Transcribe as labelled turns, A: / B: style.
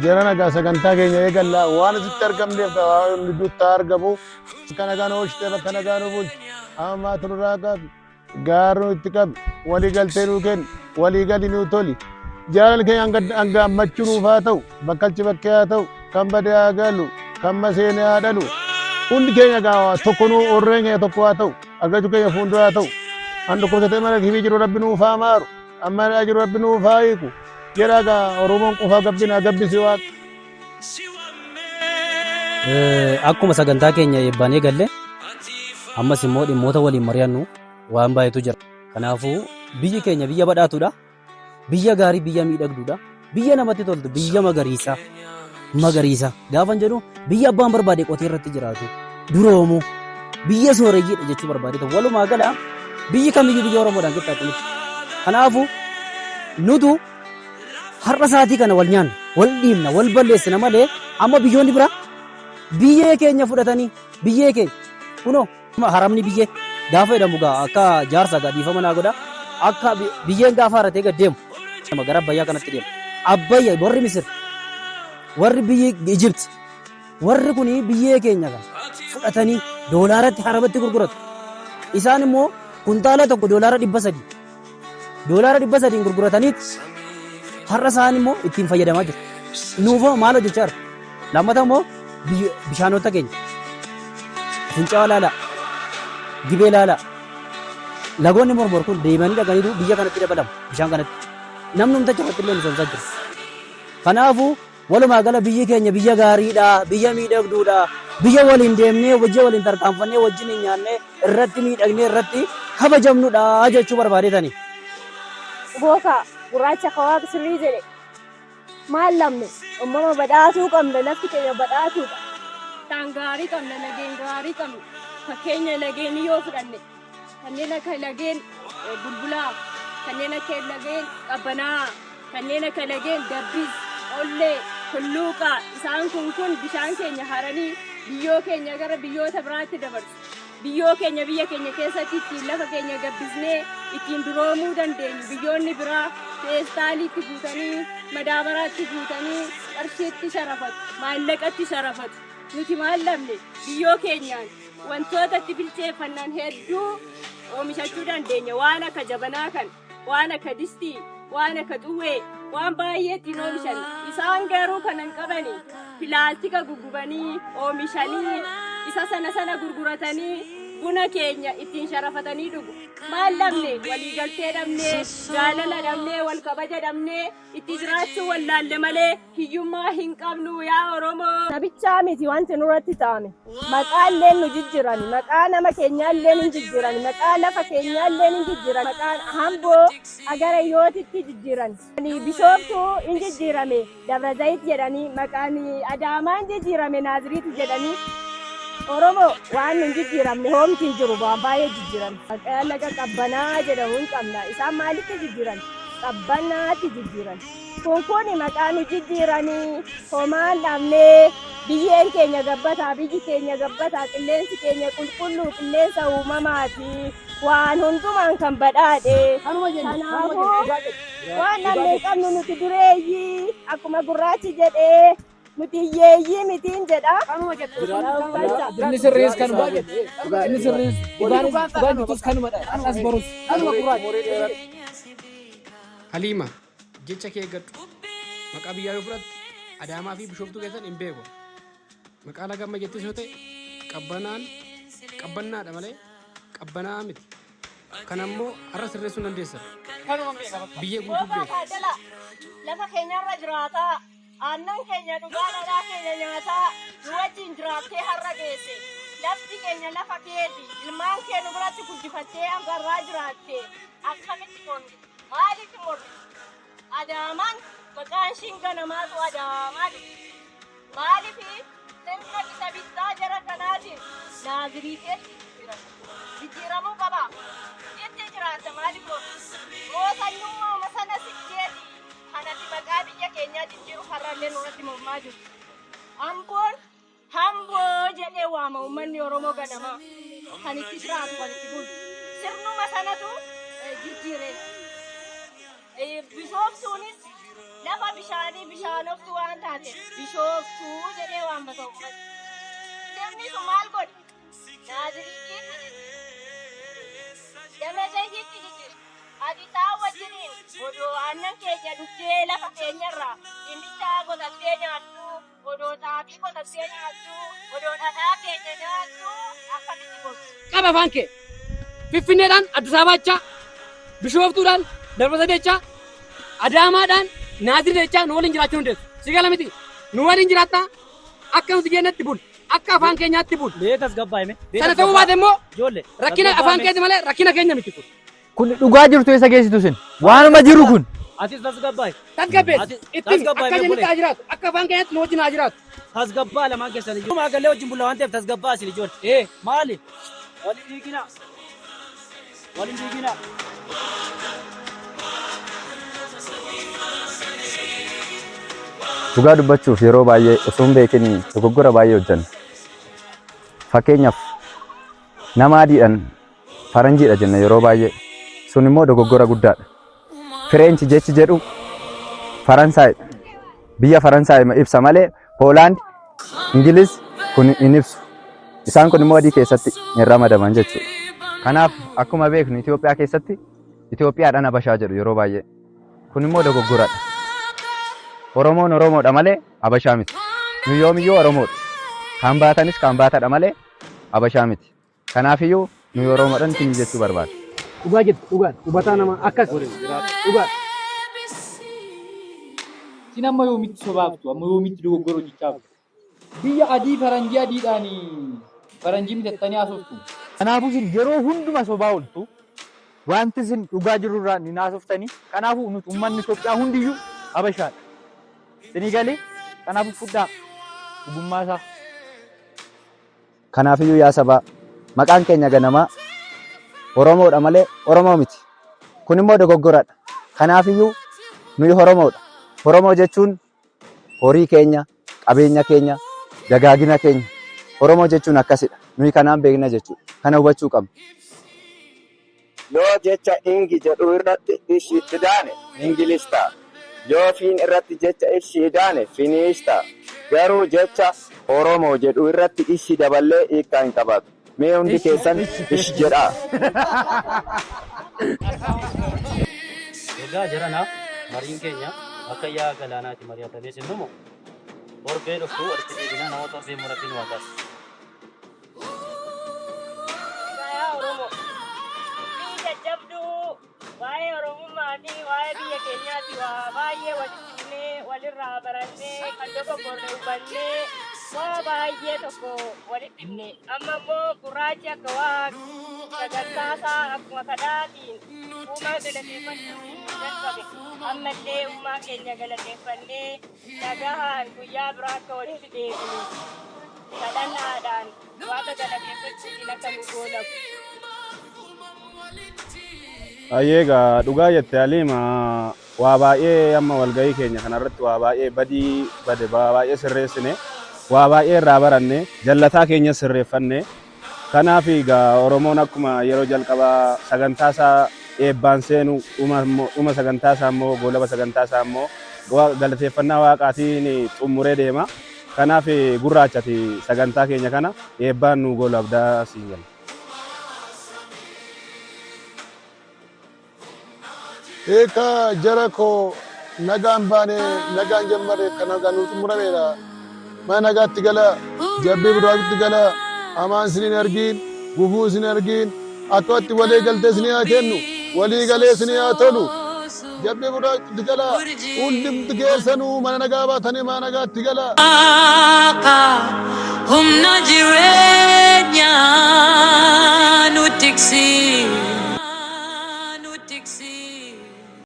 A: Jarana gasa ganta keenya eegalla waan asitti argamneef waan nutti argamu kana kana hojjete kana kana bulch amma turraa qabi gaaru itti qabi walii galtee nuu kenni walii gali nuu toli jaalal keenya hanga ammachuu nuuf haa ta'u bakkalchi bakkee haa ta'u kan badee haa galu kan maseene haa dhalu hundi keenya gaa tokko nuu orreen keenya tokko haa ta'u argachuu keenya fuuldura haa ta'u an dhukkubsatee mana kifii jiru rabbi nuuf haa maaru amma jiru rabbi nuuf haa hiiku jeraga Oromoon qofa gabbina gabbisi waan
B: akkuma sagantaa keenya eebbanee galle ammas immoo dhimmoota waliin mari'annu waan baay'eetu jira. Kanaafuu biyyi keenya biyya badhaatuudha. Biyya gaarii biyya miidhagduudha. Biyya namatti toltu biyya magariisa gaafan jedhu biyya abbaan barbaade qotee irratti jiraatu duroomu biyya sooreyyiidha jechuu barbaade ta'u walumaa gala biyyi kamiyyuu biyya Oromoodhaan qixxaatu. Kanaafuu nutu har'a saatii kana wal nyaanna wal dhiibna wal balleessina malee amma biyyoonni bira biyyee keenya fudhatanii biyyee keenya kunoo haramni biyyee gaafa jedhamu akka jaarsa dhiifama naa godha akka biyyeen gaafa haratee gad deemu gara Abbayyaa kanatti deema. Abbayyaa warri Misir warri biyyi Ijibti warri kun biyyee keenya kana fudhatanii doolaaratti haramatti gurguratu. Isaan immoo kuntaala tokko doolaara 300 gurgurataniit har'a isaan immoo ittiin fayyadamaa jiru. Nuufoo maal hojjechaa jiru? Lammata immoo bishaanota keenya fincaa'aa ilaalaa, gibee ilaalaa. Lagoonni mormor kun deemanii dhaqanii biyya kanatti dabalamu bishaan kanatti. Namni humna irratti illee misoomsaa jiru. Kanaafuu walumaa gala biyyi keenya biyya gaariidha, biyya miidhagduudha, biyya waliin deemnee wajjin waliin tarkaanfannee wajjin hin nyaannee irratti miidhagnee irratti kabajamnudha jechuu barbaadeetani.
C: Gooka gurraacha kawaa sirrii jedhe maal lamne uumama badhaatuu qabna lafti keenya badhaatuudha. Taan gaarii qabna lageen gaarii qabna fakkeenya lageen yoo fudhanne kanneen akka lageen bulbulaa kanneen akka lageen qabbanaa kanneen akka lageen dabbis ollee hulluuqaa isaan kun bishaan keenya haranii biyyoo keenya gara biyyoota biraatti dabarsu. Biyyoo keenya biyya keenya keessatti ittiin lafa keenya gabbisnee ittiin duroomuu dandeenyu biyyoonni biraa feestaaliitti guutanii madaabaraatti guutanii qarshiitti sharafatu maallaqatti sharafatu. Nuti maal lamne biyyoo keenyaan wantoota itti bilcheeffannaan hedduu oomishachuu dandeenya. Waan akka jabanaa kan waan akka distii waan akka xuwwee waan baay'ee ittiin oomishan isaan garuu kanan qabani pilaastika guggubanii oomishanii isa sana gurguratanii buna keenya ittiin sharafatanii dhugu. Maal lamne walii galtee dhabnee jaalala dhabnee wal kabaja dhabnee itti jiraachuu wallaalle malee hiyyummaa hin qabnu yaa Oromoo. Nabichaa miti wanti nurratti ta'ame maqaa illee nu jijjiirani maqaa nama keenyaa illee ni jijjiirani maqaa lafa keenyaa illee ni jijjiirani maqaan hamboo agara yootitti jijjiirani bishooftuu in jijjiirame Dabra Zayit jedhanii maqaan Adaamaa in jijjiirame Naaziriit jedhanii. Oromoo waan hin jijjiiramne hoomti hin jiru baay'ee jijjiiran. Laga qabbanaa jedhamu hin qabna. Isaan maalitti jijjiiran? Qabbanaatti jijjiiran. Kun maqaan jijjiiranii homaan dhabnee biyyeen keenya gabbataa biyyi keenya gabbataa qilleensi keenya qulqulluu qilleensa uumamaati. Waan hundumaan kan badhaadhe. Kanaafuu waan namni qabnu nuti dureeyyii akkuma gurraachi jedhee. Nuti yeeyyii mitiin jedha.
D: Inni sirriis kan baay'ee. Inni sirriis dhugaan jirtus kanumadha. As barus. Kanuma gurraacha.
E: Haliima jecha kee eeggadhu. Maqaa biyyaa yoo fudhatte Adaamaa fi Bishooftuu keessan hin beeku. Maqaa laga amma jettis yoo ta'e qabbannaadha malee qabbanaa miti. Kanammoo har'a sirreessuu dandeessa. Biyyee guutuu beeku.
C: Lafa keenyarra jiraataa. Aannan keenya dhugaa dhadhaa keenya nyaataa nu wajjin jiraattee har'a geesse. Lafti keenya lafa keeti ilmaan kee nu biratti guddifattee agarraa jiraatte akkamitti mormi maaliif mormi? Adaamaan maqaan ishiin ganamaatu Adaamaa maaliif sirna isa bittaa jara kanaatiin Naaziriiteetti jijjiiramuu qaba. Itti jiraatta maaliif mormi? Mootanyummaa sana sitteeti. Kanatti maqaa biyya keenyaa jijjiiru har'allee nurratti mormaa jiru. Amboon hamboo jedhee waama uummanni Oromoo ganama kan itti jiraatu kan itti bulu sirnuma sanatu jijjiiree bishooftuunis lafa bishaanii bishaanoftu waan taate bishooftuu jedhee waamata uummanni sirni sun maal godhe naaziriitti dameejeejitti jijjiir ati taa wajjiniin odoo aannan keenya dhuftee lafa keenyarraa indichaa qotattee nyaattu odoo xaafii qotattee nyaattu odoo dhadhaa keenya nyaattu akkamitti gosa.
E: Qaba afaan kee Finfinneedhaan Addis Abaabachaa Bishooftuudhaan Darbasadechaa Adaamaadhaan Naaziriidechaa nu waliin jiraachuu hundeessu. Si gala miti nu waliin jiraattaa akka nuti jeennetti bul akka afaan keenyaatti bul.
B: Beekas gabbaa'ime.
E: Sana ta'uu baate immoo
B: Ijoollee.
E: rakkina afaan keeti malee rakkina keenya miti kun.
D: Kun dhugaa jirtu eessa geessitu sin? Waanuma jiru kun.
B: Atis tasgabbaa'e.
E: Tasgabbeessi ittiin akka jenitti haa jiraatu akka afaan keenyaatti nu wajjin haa jiraatu.
B: Tasgabbaa lamaan keessan iyyuu. Maa gallee wajjin bulla waan ta'eef tasgabbaa isin ijoollee. Maali? Waliin dhiigina. Waliin dhiigina.
F: Dhugaa dubbachuuf yeroo baay'ee osoo hin beekin dogoggora baay'ee hojjenna. Fakkeenyaaf nama adiidhaan faranjiidha jenna yeroo baay'ee. Sun immoo dogoggora guddaadha. Fireenchi jechi jedhu Faransaay biyya Faransaay ibsa malee Poolaand, Ingiliz kun hin ibsu. Isaan kun immoo adii keessatti hin ramadaman jechuudha. Kanaaf akkuma beeknu Itoophiyaa keessatti Itoophiyaadhaan Habashaa jedhu yeroo baay'ee. Kun immoo dogoggoradha. Oromoon Oromoodha malee Habashaa miti. Nu yoomiyyuu Oromoodha. Kan baatanis kan baatadha malee Habashaa miti. Kanaafiyyuu nu Oromoodhaan timi jechuu barbaada.
E: Dhugaa jirtu dhugaa hubataa nama akkas dhugaa.
D: Sin amma yoomitti sobaaftu amma yoomitti dogoggoroo jechaaf. Biyya adii faranjii adiidhaan faranjii mitattanii haasoftu. Kanaafuu sin yeroo hunduma sobaa ooltu wanti sin dhugaa jirurraa ni haasoftanii kanaafuu nuti uummanni Itoophiyaa hundiyyuu Habashaadha. Sinii galee kanaafuu fudhaa dhugummaa isaa.
F: Kanaafiyyuu yaa sabaa maqaan keenya ganamaa Oromoodha malee Oromoo miti. Kun immoo dogoggoradha. Kanaafiyyuu nuyi Oromoodha. Oromoo jechuun horii keenya, qabeenya keenya, dagaagina keenya. Oromoo jechuun akkasidha. Nuyi kanaan beekna jechuudha. Kana hubachuu qabna.
G: Yoo jecha ingi jedhu irratti ishiitti daane Ingiliis ta'a. Yoo fiin irratti jecha ishii daane Finiish ta'a. Garuu jecha Oromoo jedhu irratti ishii daballee hiikkaa hin qabaatu. Mee hundi keessan ishi jedhaa.
B: Egaa jiranaaf mariin keenya akka yaa galaanaatti mari'atanii sinnumu torbee dhuftu walitti dhiibina nama torbee muratiin waaqas.
C: Yaa Oromoo biyya jajjabduu waa'ee Oromummaa fi waa'ee biyya keenyaatti waa baay'ee walitti dhufnee walirraa barannee kan dogoggorre hubannee waa baay'ee tokko walitti dhufne amma immoo gurraachi akka waa sagantaasaa akkuma kadhaatiin uumaa galateeffachuu jalqabe ammallee uumaa keenya galateeffannee nagahaan guyyaa biraa akka walitti deebinu kadhannaadhaan waaqa galateeffachuutiin akka nu goolamu.
A: Ayyeegaa dhugaa jette Aliima waa baay'ee amma walgahii keenya kanarratti waa baay'ee badii bade waa baay'ee sirreessine waa baay'ee irraa baranne jallataa keenya sirreeffanne kanaaf egaa Oromoon akkuma yeroo jalqabaa sagantaasaa eebbaan seenu dhuma sagantaasaa immoo goolaba sagantaasaa immoo galateeffannaa waaqaatiin xummuree deema. Kanaaf gurraachati sagantaa keenya kana eebbaan nu goolabdaa siin jenna. Eka jara ko nagaan baane nagaan jammare kana ganu xumurameera. Mana nagaatti gala jabbii biraatti gala amaan sinin argin gufuu sinin argin akkatti walii galtee sinin haa kennu walii galee sinin haa tolu. Jabbii biraatti gala hundumti keessanuu mana nagaa baatanii mana nagaatti gala.
H: Humna jireenyaa nu tiksii.